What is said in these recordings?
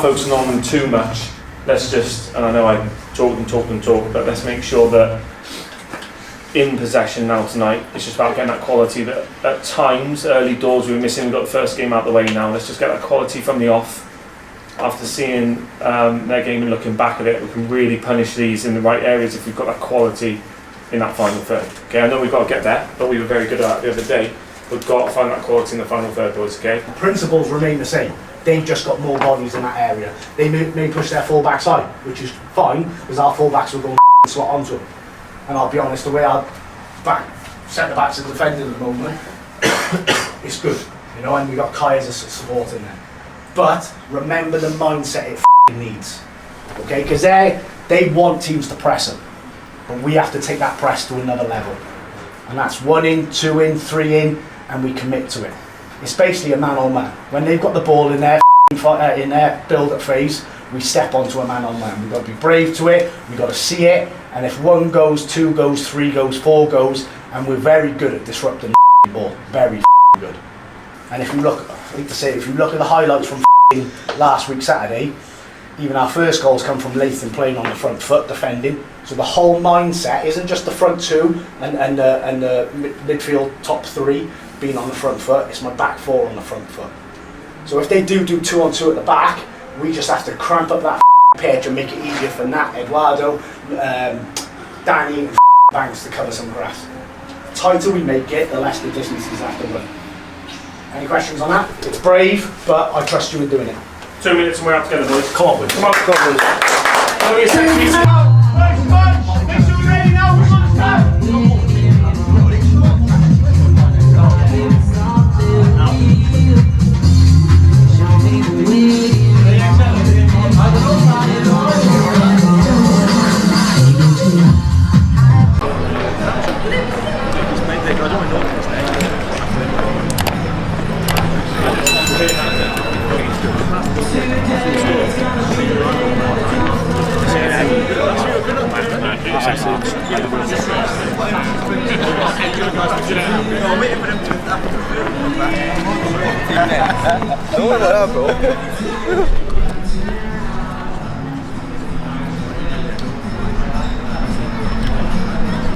focusing on them too much. Let's just, and I know I talk, but let's make sure that in possession now tonight, it's just about getting that quality that at times, early doors we were missing. We've got the first game out of the way now. Let's just get that quality from the off. After seeing their game and looking back at it, we can really punish these in the right areas if we've got that quality in that final third. Okay, I know we've got to get there, but we were very good at that the other day. We've got to find that quality in the final third, boys, okay? The principles remain the same. They've just got more bodies in that area. They may push their full-back side, which is fine, because our full-backs will go and slot onto them. And I'll be honest, the way our centre-backs are defending at the moment, it's good. You know, and we've got Kai as a support in there. But remember the mindset it needs. Okay, because they want teams to press them. But we have to take that press to another level. And that's 1 in, 2 in, 3 in, and we commit to it. It's basically a man-on-man. When they've got the ball in their build-up phase, we step onto a man-on-man. We've got to be brave to it, we've got to see it, and if 1 goes, 2 goes, 3 goes, 4 goes, and we're very good at disrupting the ball. Very good. And if you look, I hate to say it, if you look at the highlights from last week Saturday, even our first goals come from Latham playing on the front foot, defending. So the whole mindset isn't just the front 2 and the midfield top 3 being on the front foot, it's my back 4 on the front foot. So if they do 2-on-2 at the back, we just have to cramp up that pitch and make it easier for Nat, Eduardo, Danny and Banks to cover some grass. The tighter we make it, the less the distances have to run. Any questions on that? It's brave, but I trust you in doing it. 2 minutes and we're out together, boys. Come on, boys. Come on, boys. Make sure we're ready now.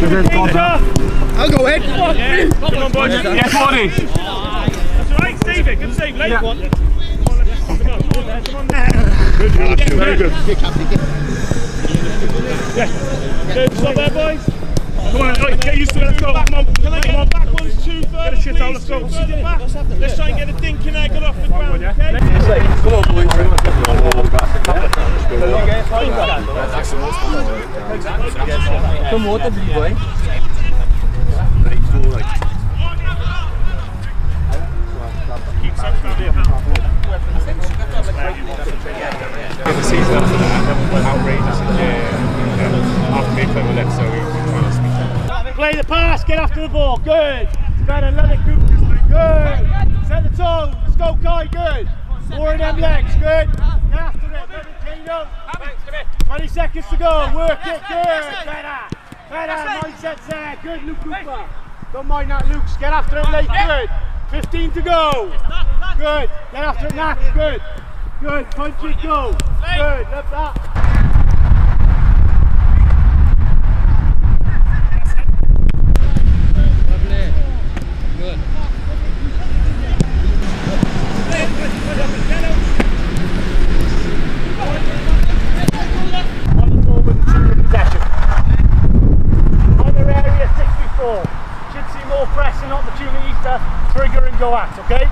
We're going to start. I'll go in. Yeah. Come on, boys. Yes, buddy. That's all right, Stevie. Good save, late one. Come on. Good, very good. Yeah. Good. Stop there, boys. Come on, get used to it. Let's go. Come on, come on. Back one's 2 further. Get a shit out. Let's go. Let's try and get a dink in there. Get off the ground. Okay. Come on, boys. Come on, boy. The season after that went outrageous and after me playing left, so we were trying to speak. Play the pass, get after the ball, good. Better, let it go. Good. Set the tone, let's go, Kai, good. More in them legs, good. Get after it, let it clean up. 20 seconds to go, work it, good. Better, mindset's there, good, Luke Cooper. Don't mind that, Luke, get after it late, good. 15 to go. Good, get after it, Nat, good. Good, punch it, go. Good, left that. Trigger and go at, okay?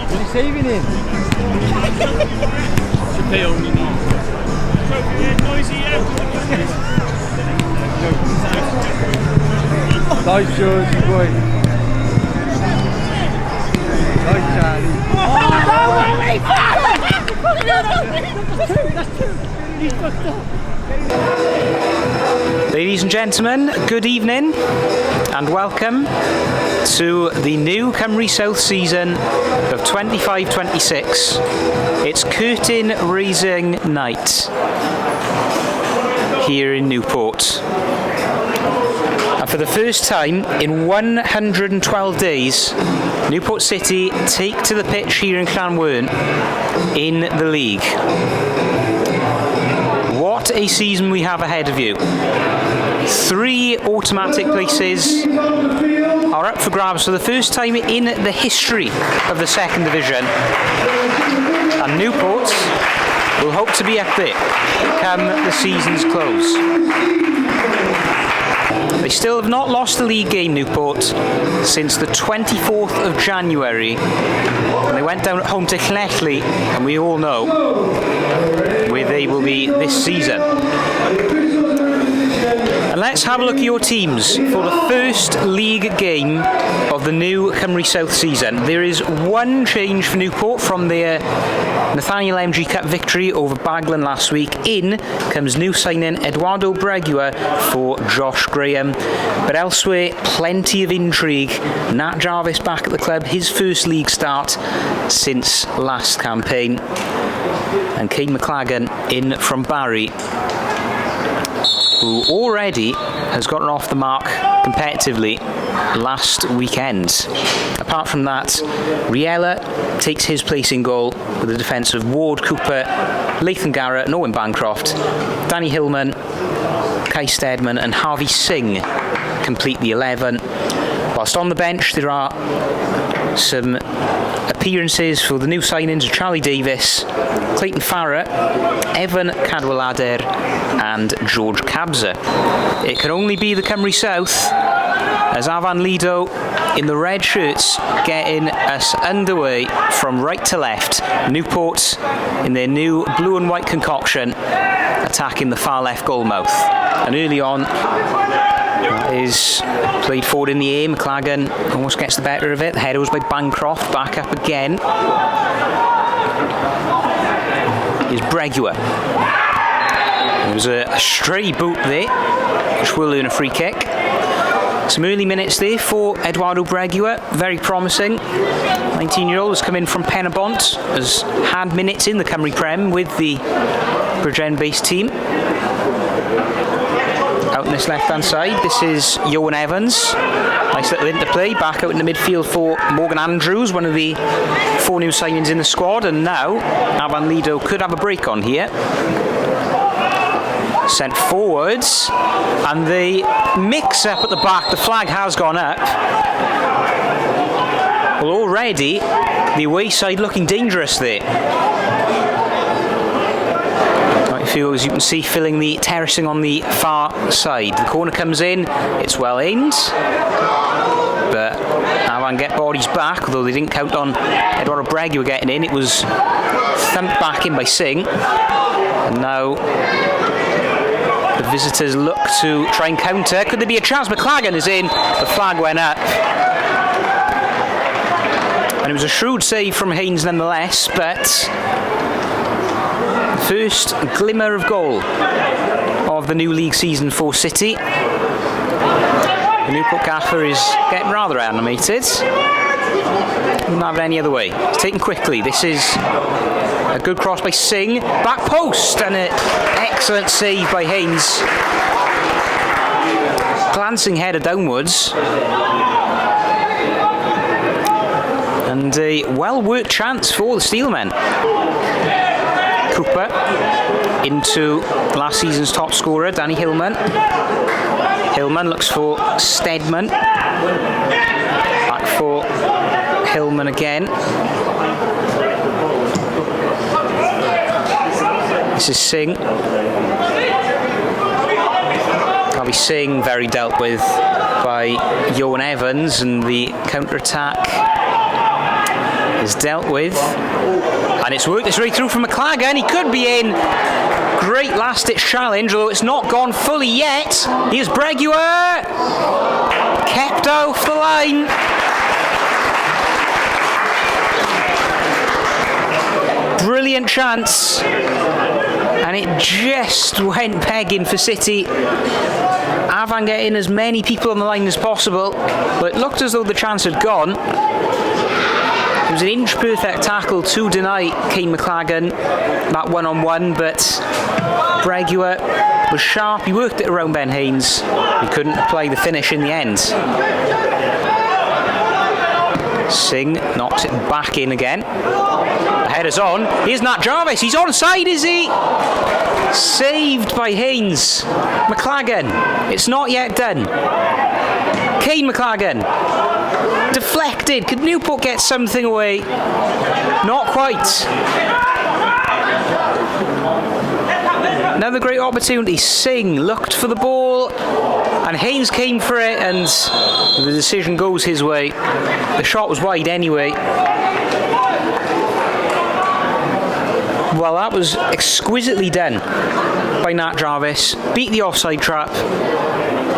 What are you saving him? Nice shows, boy. Nice, Charlie. Ladies and gentlemen, good evening and welcome to the new Cymru South season of 25-26. It's curtain raising night here in Newport. And for the first time in 112 days, Newport City take to the pitch here in Llanwern in the league. What a season we have ahead of you. 3 automatic places are up for grabs for the first time in the history of the second division. And Newport will hope to be up there come the season's close. They still have not lost a league game, Newport, since the 24th of January when they went down at home to Llanelli, and we all know where they will be this season. And let's have a look at your teams for the first league game of the new Cymru South season. There is one change for Newport from their Nathaniel MG Cup victory over Baglan last week. In comes new signing Eduardo Bregua for Josh Graham. But elsewhere, plenty of intrigue. Nat Jarvis back at the club, his first league start since last campaign. And Kane McLagan in from Barry, who already has gotten off the mark competitively last weekend. Apart from that, Riella takes his place in goal with the defence of Ward, Cooper, Lathan Garrett and Owen Bancroft. Danny Hillman, Kai Steadman and Harvey Singh complete the 11. Whilst on the bench there are some appearances for the new signings of Charlie Davis, Clayton Farrer, Evan Cadwallader and George Cabza. It can only be the Cymru South as Afan Lido in the red shirts getting us underway from right to left. Newport in their new blue and white concoction attacking the far left goal mouth. And early on is played forward in the air. McLagan almost gets the better of it. The header was by Bancroft. Back up again is Bregua. There was a stray boot there, which will earn a free kick. Some early minutes there for Eduardo Bregua, very promising. 19-year-old has come in from Penabont, has had minutes in the Cymru Prem with the Bridgend-based team. Out on this left-hand side, this is Johan Evans. Nice little interplay, back out in the midfield for Morgan Andrews, one of the 4 new signings in the squad. And now, Afan Lido could have a break on here. Sent forwards, and the mix-up at the back, the flag has gone up. Well, already, the away side looking dangerous there. Midfield, as you can see, filling the terracing on the far side. The corner comes in, it's well aimed, but Afan get bodies back, although they didn't count on Eduardo Bregua getting in. It was thumped back in by Singh, and now the visitors look to try and counter. Could there be a chance? McLagan is in, the flag went up. And it was a shrewd save from Haynes nonetheless, but first glimmer of goal of the new league season for City. The Newport gaffer is getting rather animated. Wouldn't have it any other way. It's taken quickly. This is a good cross by Singh. Back post and an excellent save by Haynes. Glancing header downwards. And a well-worked chance for the Steelmen. Cooper into last season's top scorer, Danny Hillman. Hillman looks for Steadman. Back for Hillman again. This is Singh. Harvey Singh, very dealt with by Johan Evans, and the counter-attack is dealt with. And it's worked its way through from McLagan. He could be in. Great last-ditch challenge, although it's not gone fully yet. Here's Bregua. Kept off the line. Brilliant chance. And it just went pegging for City. Afan getting as many people on the line as possible, but it looked as though the chance had gone. It was an inch-perfect tackle to deny Kane McLagan that one-on-one, but Bregua was sharp. He worked it around Ben Haynes. He couldn't apply the finish in the end. Singh knocks it back in again. The header's on. Here's Nat Jarvis. He's onside, is he? Saved by Haynes. McLagan. It's not yet done. Kane McLagan. Deflected. Could Newport get something away? Not quite. Another great opportunity. Singh looked for the ball and Haynes came for it, and the decision goes his way. The shot was wide anyway. Well, that was exquisitely done by Nat Jarvis. Beat the offside trap.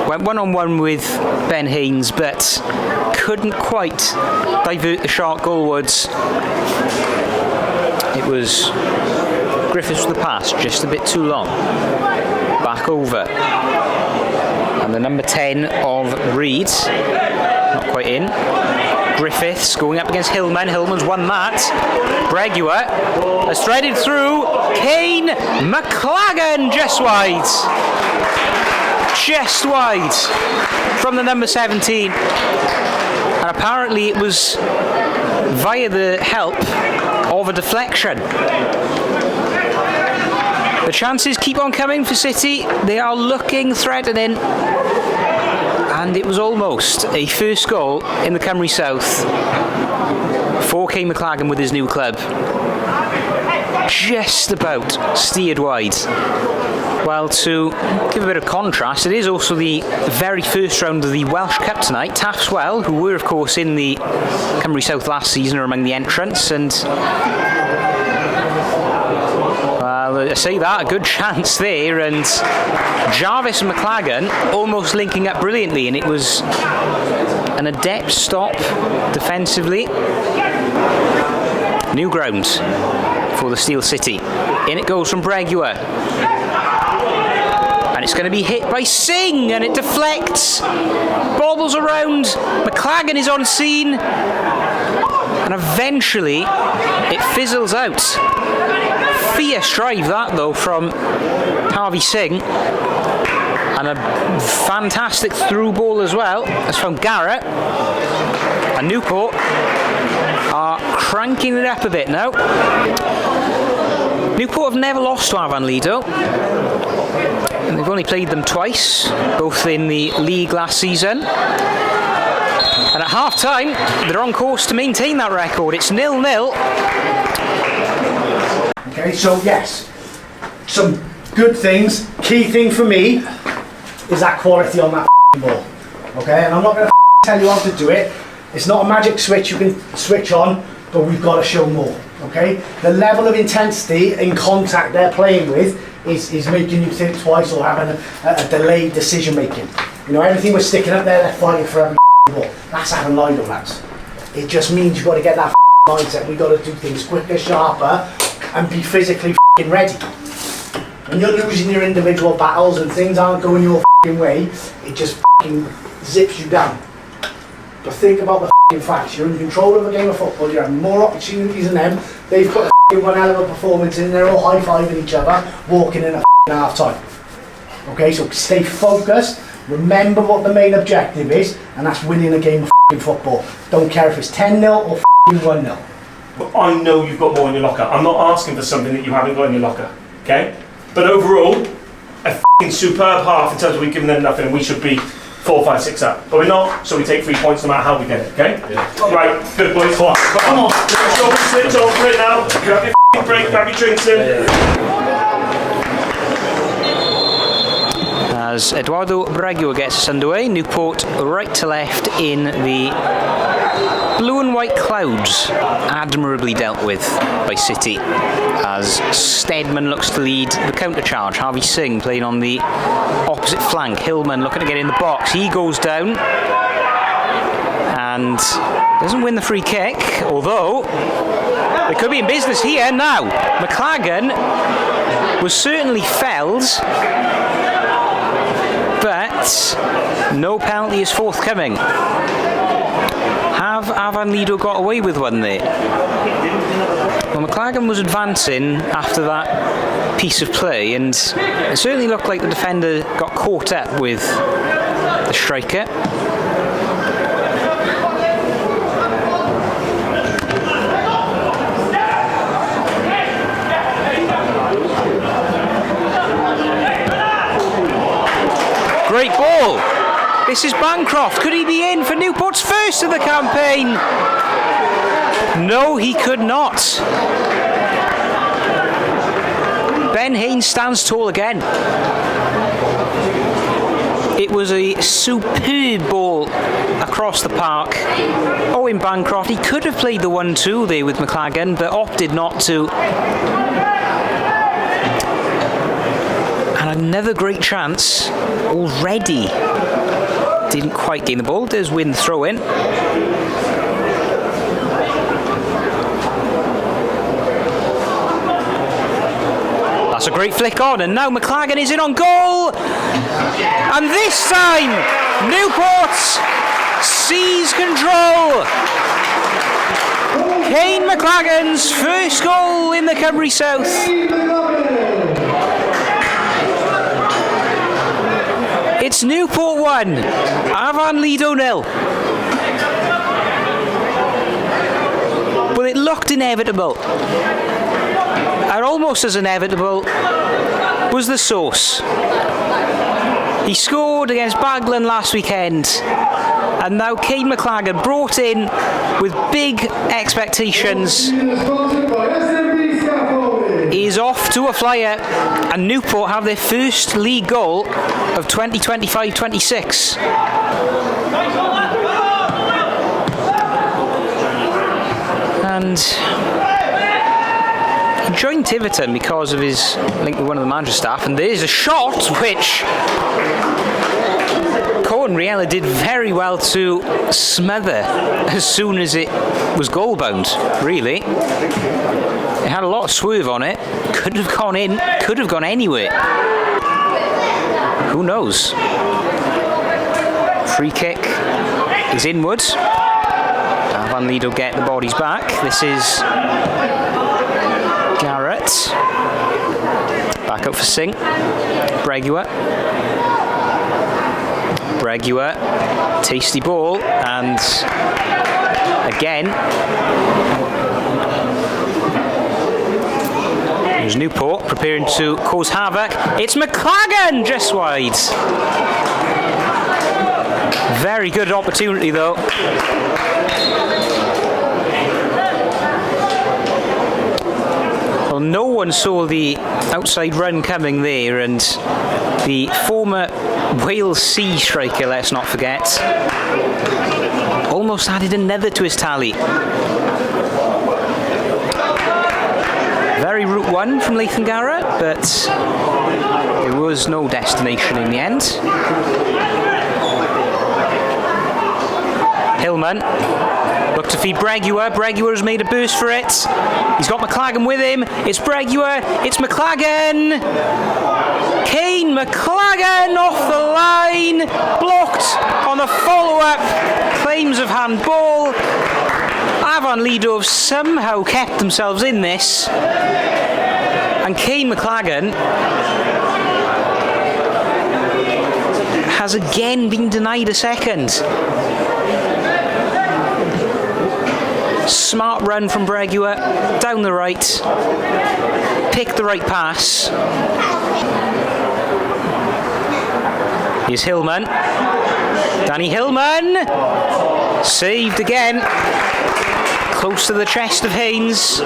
Went one-on-one with Ben Haynes, but couldn't quite divert the shot goalwards. It was Griffiths with the pass, just a bit too long. Back over. And the number 10 of Reed, not quite in. Griffiths going up against Hillman. Hillman's won that. Bregua has threaded through. Kane McLagan just wide. Just wide from the number 17. And apparently it was via the help of a deflection. The chances keep on coming for City. They are looking threatening. And it was almost a first goal in the Cymru South for Kane McLagan with his new club. Just about steered wide. Well, to give a bit of contrast, it is also the very first round of the Welsh Cup tonight. Taffswell, who were of course in the Cymru South last season, are among the entrants, and well, I say that, a good chance there, and Jarvis and McLagan almost linking up brilliantly, and it was an adept stop defensively. New ground for the Steel City. In it goes from Bregua. And it's going to be hit by Singh, and it deflects, bobbles around. McLagan is on scene, and eventually it fizzles out. Fierce drive that though from Harvey Singh, and a fantastic through ball as well. That's from Garrett, and Newport are cranking it up a bit now. Newport have never lost to Afan Lido, and they've only played them twice, both in the league last season. And at half time, they're on course to maintain that record. It's 0-0. Okay, so yes, some good things. Key thing for me is that quality on that ball. Okay, and I'm not going to tell you how to do it. It's not a magic switch you can switch on, but we've got to show more. Okay, the level of intensity in contact they're playing with is making you think twice, or having a delayed decision making. You know, everything we're sticking up there, they're fighting for every ball. That's Afan Lido, lads. It just means you've got to get that mindset. We've got to do things quicker, sharper, and be physically ready. When you're losing your individual battles and things aren't going your way, it just zips you down. But think about the facts. You're in control of a game of football. You're having more opportunities than them. They've put one hell of a performance in. They're all high-fiving each other, walking in at half time. Okay, so stay focused. Remember what the main objective is, and that's winning a game of football. Don't care if it's 10-0 or 1-0. But I know you've got more in your locker. I'm not asking for something that you haven't got in your locker, okay? But overall, a superb half in terms of we've given them nothing, and we should be 4, 5, 6 up. But we're not, so we take 3 points no matter how we get it, okay? Yeah. Right, good boys. Come on. Switch on for it now. Grab your break, grab your drinks in. As Eduardo Bregua gets us underway, Newport right to left in the blue and white clouds, admirably dealt with by City, as Steadman looks to lead the counter-charge. Harvey Singh playing on the opposite flank. Hillman looking to get in the box. He goes down and doesn't win the free kick, although they could be in business here now. McLagan was certainly felled, but no penalty is forthcoming. Have Afan Lido got away with one there? Well, McLagan was advancing after that piece of play, and it certainly looked like the defender got caught up with the striker. Great ball. This is Bancroft. Could he be in for Newport's first of the campaign? No, he could not. Ben Haynes stands tall again. It was a superb ball across the park. Owen Bancroft, he could have played the 1-2 there with McLagan, but opted not to. And another great chance already. Didn't quite gain the ball. There's Wynn throw in. That's a great flick on, and now McLagan is in on goal. And this time, Newport seize control. Kane McLagan's first goal in the Cymru South. It's Newport 1, Afan Lido 0. Well, it looked inevitable. And almost as inevitable was the source. He scored against Baglan last weekend, and now Kane McLagan, brought in with big expectations, is off to a flyer, and Newport have their first league goal of 2025-26. And he joined Tiverton because of his link with one of the manager staff, and there's a shot which Cohen Riella did very well to smother as soon as it was goal bound, really. It had a lot of swerve on it, could have gone in, could have gone anywhere. Who knows? Free kick is inwards. Afan Lido get the bodies back. This is Garrett. Back up for Singh. Bregua. Tasty ball, and again there's Newport preparing to cause havoc. It's McLagan just wide. Very good opportunity though. Well, no one saw the outside run coming there, and the former Wales C striker, let's not forget, almost added another to his tally. Very route one from Lathan Garrett, but there was no destination in the end. Hillman look to feed Bregua. Bregua has made a burst for it. He's got McLagan with him. It's Bregua. It's McLagan. Kane McLagan off the line. Blocked on the follow-up. Claims of handball. Afan Lido have somehow kept themselves in this. And Kane McLagan has again been denied a second. Smart run from Bregua, down the right, picked the right pass. Here's Hillman. Danny Hillman, saved again, close to the chest of Haynes.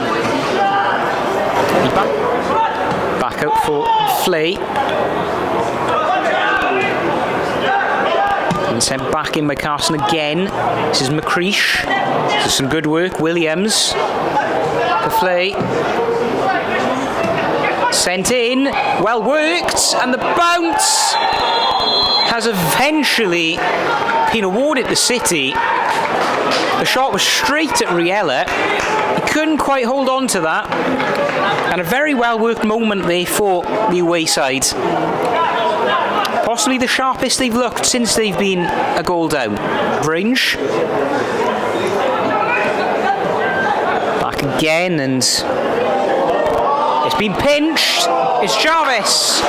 Back out for Flay. And sent back in by Carson again. This is McCreesh. This is some good work. Williams. The Flay. Sent in. Well worked. And the bounce has eventually been awarded to City. The shot was straight at Riella. He couldn't quite hold on to that. And a very well worked moment there for the away side. Possibly the sharpest they've looked since they've been a goal down. Range. again, and it's been pinched. It's Jarvis.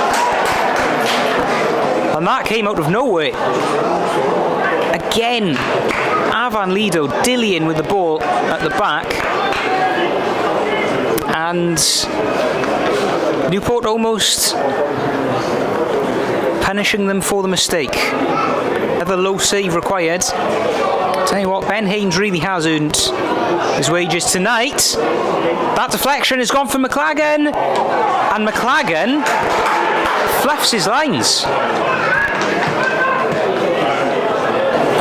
And that came out of nowhere. Again, Afan Lido dillying with the ball at the back. And Newport almost punishing them for the mistake. Another low save required. Tell you what, Ben Haynes really has earned his wages tonight. That deflection has gone for McLagan, and McLagan fluffs his lines.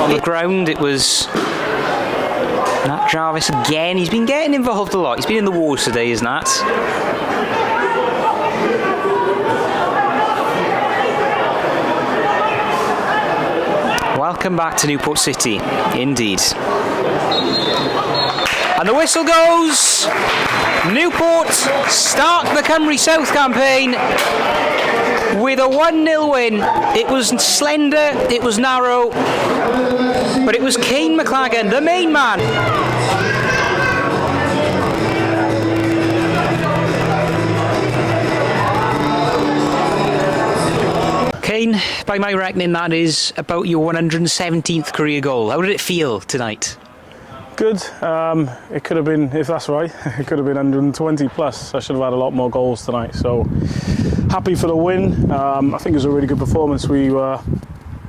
On the ground, it was Nat Jarvis again. He's been getting involved a lot. He's been in the wars today, isn't Nat? Welcome back to Newport City, indeed. And the whistle goes. Newport start the Cymru South campaign with a 1-0 win. It was slender, it was narrow, but it was Kane McLagan, the main man. Kane, by my reckoning, that is about your 117th career goal. How did it feel tonight? Good. It could have been, if that's right, it could have been 120 plus. I should have had a lot more goals tonight. So happy for the win. I think it was a really good performance. We were,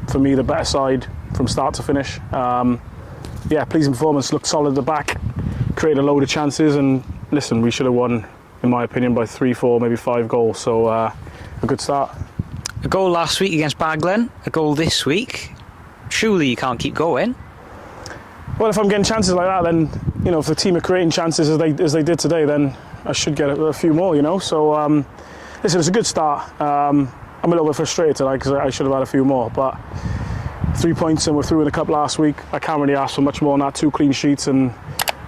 for me, the better side from start to finish. Yeah, pleasing performance. Looked solid at the back. Created a load of chances. And listen, we should have won, in my opinion, by 3, 4, maybe 5 goals. So a good start. A goal last week against Baglan. A goal this week. Surely you can't keep going. Well, if I'm getting chances like that, then, you know, if the team are creating chances as they did today, then I should get a few more, you know. So, listen, it's a good start. I'm a little bit frustrated tonight because I should have had a few more, but 3 points and we're through in the cup last week. I can't really ask for much more than that. 2 clean sheets and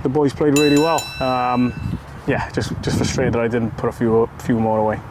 the boys played really well. Yeah, just frustrated that I didn't put a few more away.